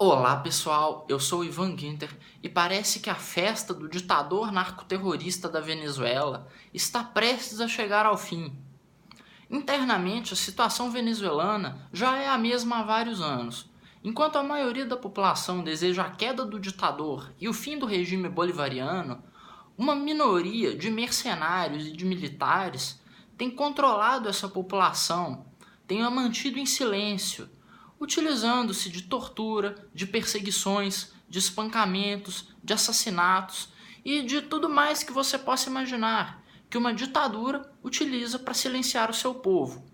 Olá pessoal, eu sou Ivan Ginter e parece que a festa do ditador narcoterrorista da Venezuela está prestes a chegar ao fim. Internamente, a situação venezuelana já é a mesma há vários anos. Enquanto a maioria da população deseja a queda do ditador e o fim do regime bolivariano, uma minoria de mercenários e de militares tem controlado essa população, tem a mantido em silêncio, utilizando-se de tortura, de perseguições, de espancamentos, de assassinatos e de tudo mais que você possa imaginar que uma ditadura utiliza para silenciar o seu povo.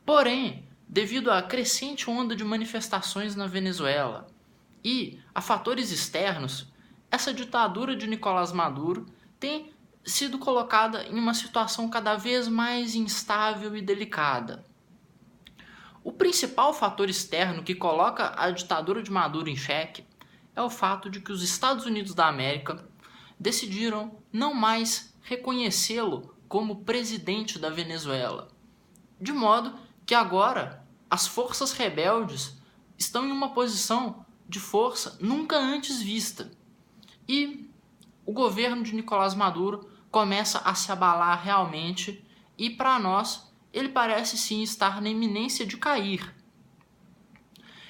Porém, devido à crescente onda de manifestações na Venezuela e a fatores externos, essa ditadura de Nicolás Maduro tem sido colocada em uma situação cada vez mais instável e delicada. O principal fator externo que coloca a ditadura de Maduro em xeque é o fato de que os Estados Unidos da América decidiram não mais reconhecê-lo como presidente da Venezuela, de modo que agora as forças rebeldes estão em uma posição de força nunca antes vista e o governo de Nicolás Maduro começa a se abalar realmente e, para nós, ele parece sim estar na iminência de cair.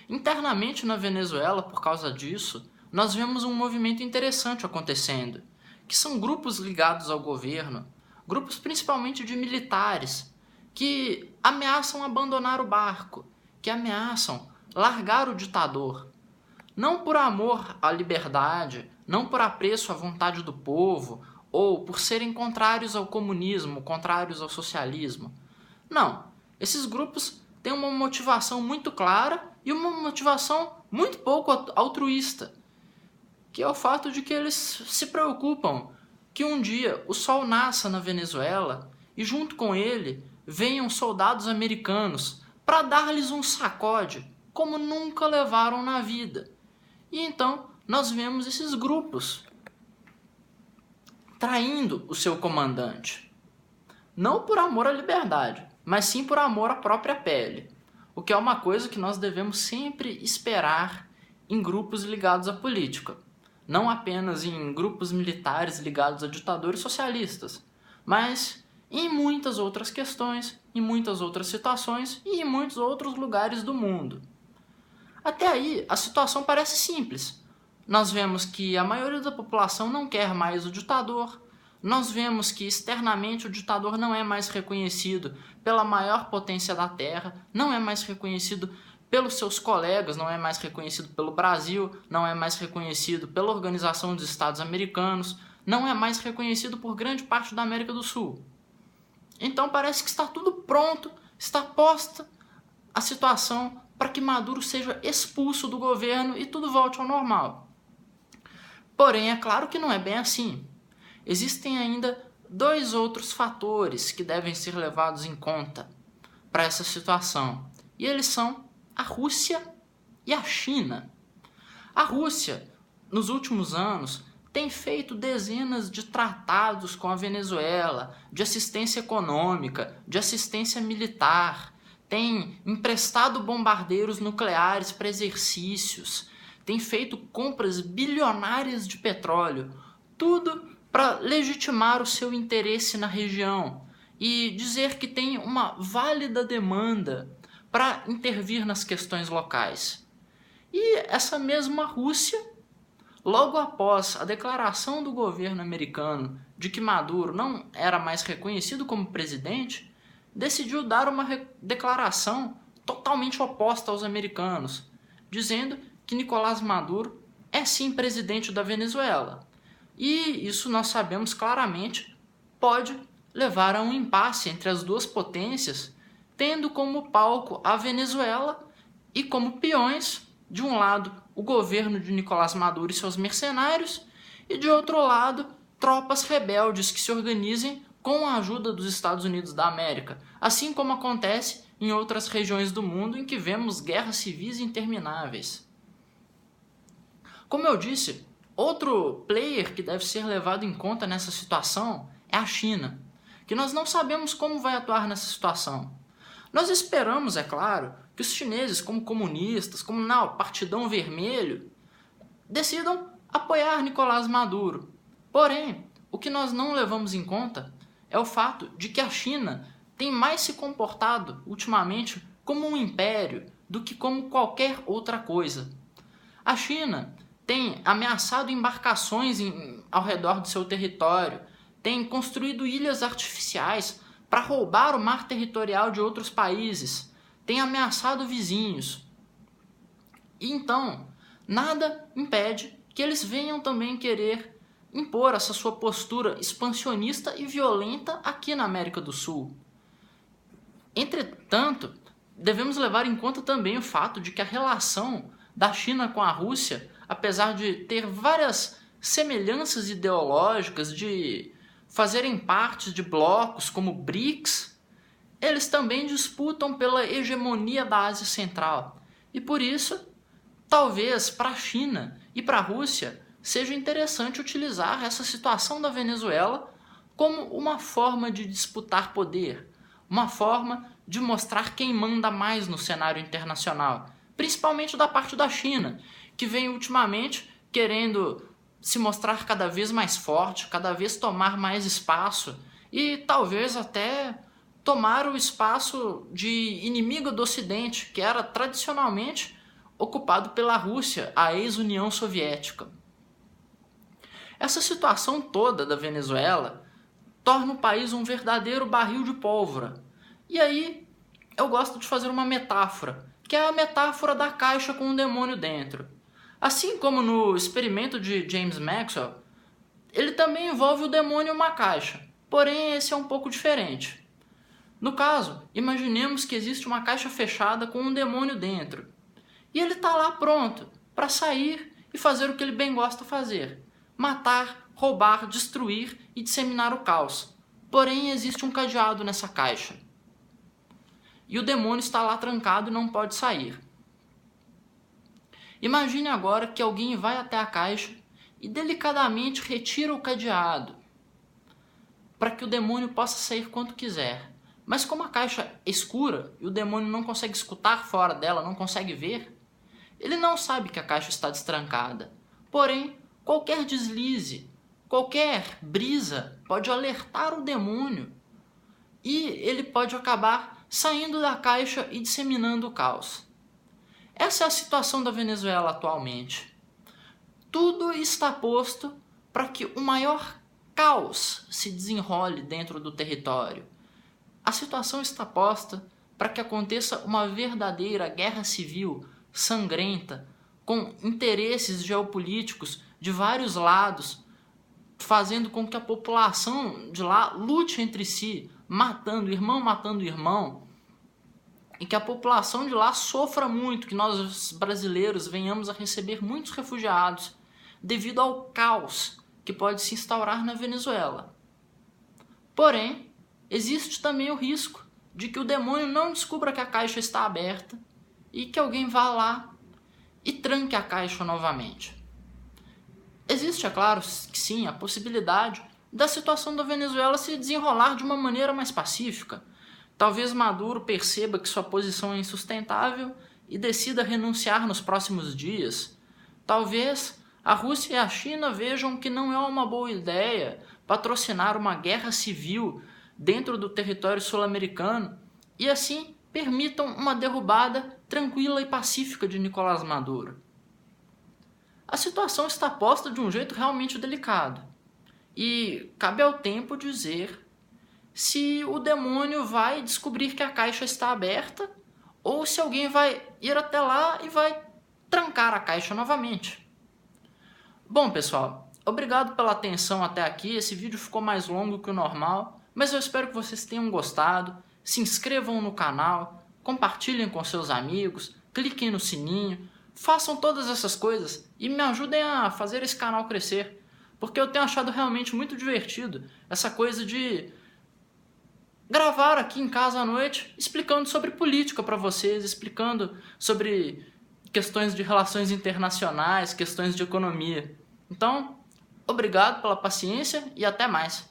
Internamente na Venezuela, por causa disso, nós vemos um movimento interessante acontecendo, que são grupos ligados ao governo, grupos principalmente de militares, que ameaçam abandonar o barco, que ameaçam largar o ditador, não por amor à liberdade, não por apreço à vontade do povo, ou por serem contrários ao comunismo, contrários ao socialismo. Não, esses grupos têm uma motivação muito clara e uma motivação muito pouco altruísta, que é o fato de que eles se preocupam que um dia o sol nasça na Venezuela e junto com ele venham soldados americanos para dar-lhes um sacode como nunca levaram na vida. E então nós vemos esses grupos traindo o seu comandante, não por amor à liberdade, mas sim por amor à própria pele, o que é uma coisa que nós devemos sempre esperar em grupos ligados à política, não apenas em grupos militares ligados a ditadores socialistas, mas em muitas outras questões, em muitas outras situações e em muitos outros lugares do mundo. Até aí, a situação parece simples. Nós vemos que a maioria da população não quer mais o ditador. Nós vemos que externamente o ditador não é mais reconhecido pela maior potência da Terra, não é mais reconhecido pelos seus colegas, não é mais reconhecido pelo Brasil, não é mais reconhecido pela Organização dos Estados Americanos, não é mais reconhecido por grande parte da América do Sul. Então parece que está tudo pronto, está posta a situação para que Maduro seja expulso do governo e tudo volte ao normal. Porém, é claro que não é bem assim. Existem ainda dois outros fatores que devem ser levados em conta para essa situação. E eles são a Rússia e a China. A Rússia, nos últimos anos, tem feito dezenas de tratados com a Venezuela, de assistência econômica, de assistência militar, tem emprestado bombardeiros nucleares para exercícios, tem feito compras bilionárias de petróleo, tudo para legitimar o seu interesse na região e dizer que tem uma válida demanda para intervir nas questões locais. E essa mesma Rússia, logo após a declaração do governo americano de que Maduro não era mais reconhecido como presidente, decidiu dar uma declaração totalmente oposta aos americanos, dizendo que Nicolás Maduro é sim presidente da Venezuela. E isso nós sabemos claramente pode levar a um impasse entre as duas potências, tendo como palco a Venezuela e como peões, de um lado, o governo de Nicolás Maduro e seus mercenários, e de outro lado, tropas rebeldes que se organizem com a ajuda dos Estados Unidos da América, assim como acontece em outras regiões do mundo em que vemos guerras civis intermináveis. Como eu disse, outro player que deve ser levado em conta nessa situação é a China, que nós não sabemos como vai atuar nessa situação. Nós esperamos, é claro, que os chineses, como comunistas, como o Partidão Vermelho, decidam apoiar Nicolás Maduro. Porém, o que nós não levamos em conta é o fato de que a China tem mais se comportado ultimamente como um império do que como qualquer outra coisa. A China tem ameaçado embarcações ao redor do seu território, tem construído ilhas artificiais para roubar o mar territorial de outros países, tem ameaçado vizinhos. E então, nada impede que eles venham também querer impor essa sua postura expansionista e violenta aqui na América do Sul. Entretanto, devemos levar em conta também o fato de que a relação da China com a Rússia, apesar de ter várias semelhanças ideológicas, de fazerem parte de blocos como o BRICS, eles também disputam pela hegemonia da Ásia Central. E por isso, talvez para a China e para a Rússia seja interessante utilizar essa situação da Venezuela como uma forma de disputar poder, uma forma de mostrar quem manda mais no cenário internacional, principalmente da parte da China, que vem ultimamente querendo se mostrar cada vez mais forte, cada vez tomar mais espaço e talvez até tomar o espaço de inimigo do Ocidente, que era tradicionalmente ocupado pela Rússia, a ex-União Soviética. Essa situação toda da Venezuela torna o país um verdadeiro barril de pólvora. E aí eu gosto de fazer uma metáfora, que é a metáfora da caixa com um demônio dentro. Assim como no experimento de James Maxwell, ele também envolve o demônio em uma caixa, porém esse é um pouco diferente. No caso, imaginemos que existe uma caixa fechada com um demônio dentro. E ele está lá pronto para sair e fazer o que ele bem gosta de fazer: matar, roubar, destruir e disseminar o caos. Porém, existe um cadeado nessa caixa. E o demônio está lá trancado e não pode sair. Imagine agora que alguém vai até a caixa e delicadamente retira o cadeado, para que o demônio possa sair quando quiser. Mas como a caixa é escura e o demônio não consegue escutar fora dela, não consegue ver, ele não sabe que a caixa está destrancada. Porém, qualquer deslize, qualquer brisa pode alertar o demônio e ele pode acabar saindo da caixa e disseminando o caos. Essa é a situação da Venezuela atualmente. Tudo está posto para que o maior caos se desenrole dentro do território. A situação está posta para que aconteça uma verdadeira guerra civil sangrenta, com interesses geopolíticos de vários lados, fazendo com que a população de lá lute entre si, matando irmão, e que a população de lá sofra muito, que nós brasileiros venhamos a receber muitos refugiados devido ao caos que pode se instaurar na Venezuela. Porém, existe também o risco de que o demônio não descubra que a caixa está aberta e que alguém vá lá e tranque a caixa novamente. Existe, é claro que sim, a possibilidade da situação da Venezuela se desenrolar de uma maneira mais pacífica. Talvez Maduro perceba que sua posição é insustentável e decida renunciar nos próximos dias. Talvez a Rússia e a China vejam que não é uma boa ideia patrocinar uma guerra civil dentro do território sul-americano e assim permitam uma derrubada tranquila e pacífica de Nicolás Maduro. A situação está posta de um jeito realmente delicado e cabe ao tempo dizer se o demônio vai descobrir que a caixa está aberta ou se alguém vai ir até lá e vai trancar a caixa novamente. Bom, pessoal, obrigado pela atenção até aqui. Esse vídeo ficou mais longo que o normal, mas eu espero que vocês tenham gostado. Se inscrevam no canal, compartilhem com seus amigos, cliquem no sininho, façam todas essas coisas e me ajudem a fazer esse canal crescer, porque eu tenho achado realmente muito divertido essa coisa de gravar aqui em casa à noite explicando sobre política para vocês, explicando sobre questões de relações internacionais, questões de economia. Então, obrigado pela paciência e até mais.